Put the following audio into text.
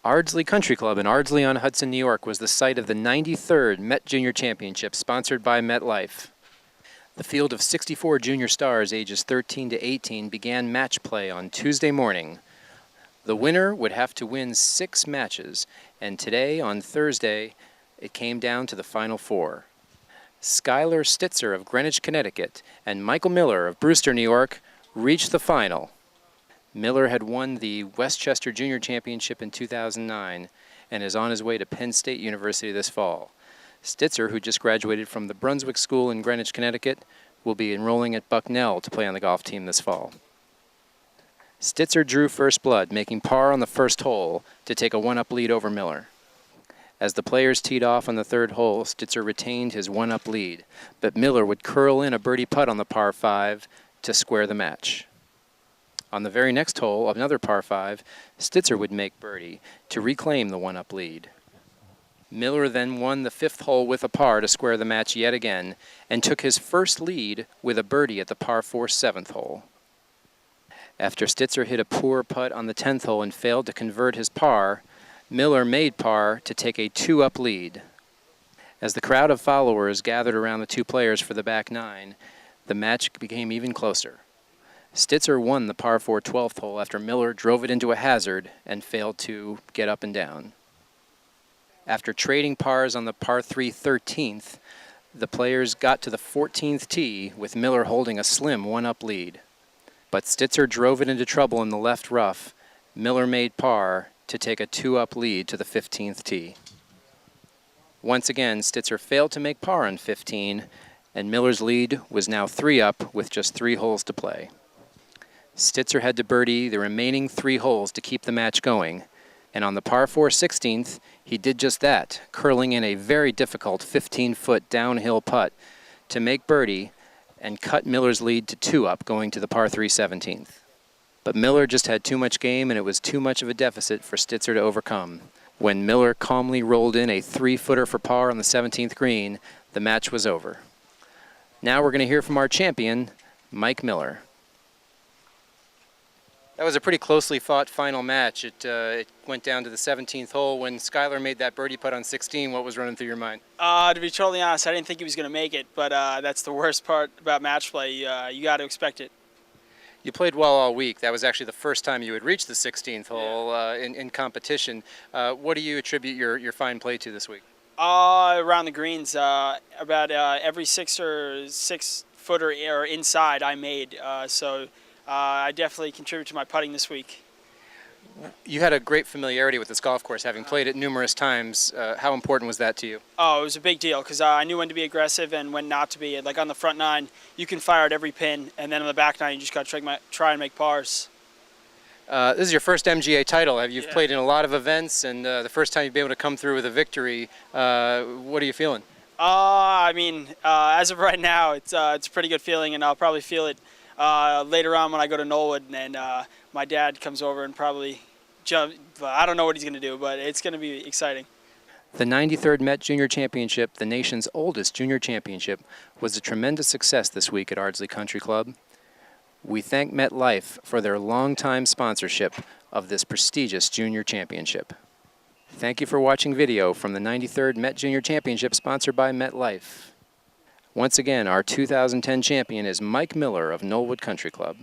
Ardsley Country Club in Ardsley on Hudson, New York was the site of the 93rd Met Junior Championship sponsored by MetLife. The field of 64 junior stars ages 13 to 18 began match play on Tuesday morning. The winner would have to win 6 matches, and today, on Thursday, it came down to the final 4. Skylar Stitzer of Greenwich, Connecticut, and Michael Miller of Brewster, New York, reached the final. Miller had won the Westchester Junior Championship in 2009 and is on his way to Penn State University this fall. Stitzer, who just graduated from the Brunswick School in Greenwich, Connecticut, will be enrolling at Bucknell to play on the golf team this fall. Stitzer drew first blood, making par on the first hole to take a 1-up lead over Miller. As the players teed off on the third hole, Stitzer retained his 1-up lead, but Miller would curl in a birdie putt on the par 5 to square the match. On the very next hole, another par 5, Stitzer would make birdie to reclaim the 1-up lead. Miller then won the 5th hole with a par to square the match yet again and took his first lead with a birdie at the par 4 7th hole. After Stitzer hit a poor putt on the 10th hole and failed to convert his par, Miller made par to take a 2-up lead. As the crowd of followers gathered around the two players for the back 9, the match became even closer. Stitzer won the par 4 12th hole after Miller drove it into a hazard and failed to get up and down. After trading pars on the par 3 13th, the players got to the 14th tee with Miller holding a slim 1-up lead. But Stitzer drove it into trouble in the left rough. Miller made par to take a 2-up lead to the 15th tee. Once again, Stitzer failed to make par on 15, and Miller's lead was now 3-up with just 3 holes to play. Stitzer had to birdie the remaining 3 holes to keep the match going, and on the par 4 16th, he did just that, curling in a very difficult 15-foot downhill putt to make birdie and cut Miller's lead to 2-up going to the par 3 17th. But Miller just had too much game, and it was too much of a deficit for Stitzer to overcome. When Miller calmly rolled in a 3-footer for par on the 17th green, the match was over. Now we're going to hear from our champion, Mike Miller. That was a pretty closely fought final match. It went down to the 17th hole. When Skylar made that birdie putt on 16, what was running through your mind? To be totally honest, I didn't think he was going to make it, but that's the worst part about match play. You got to expect it. You played well all week. That was actually the first time you had reached the 16th hole in competition. What do you attribute your fine play to this week? Around the greens, about every 6-footer or inside I made, so I definitely contribute to my putting this week. You had a great familiarity with this golf course, having played it numerous times. How important was that to you? Oh, it was a big deal because I knew when to be aggressive and when not to be. Like on the front 9, you can fire at every pin, and then on the back 9, you just got to try and make pars. This is your first MGA title. You've played in a lot of events, and the first time you've been able to come through with a victory. What are you feeling? As of right now, it's a pretty good feeling, and I'll probably feel it later on when I go to Knollwood, and my dad comes over and probably jump. I don't know what he's going to do, but it's going to be exciting. The 93rd Met Junior Championship, the nation's oldest junior championship, was a tremendous success this week at Ardsley Country Club. We thank MetLife for their longtime sponsorship of this prestigious junior championship. Thank you for watching video from the 93rd Met Junior Championship sponsored by MetLife. Once again, our 2010 champion is Mike Miller of Knollwood Country Club.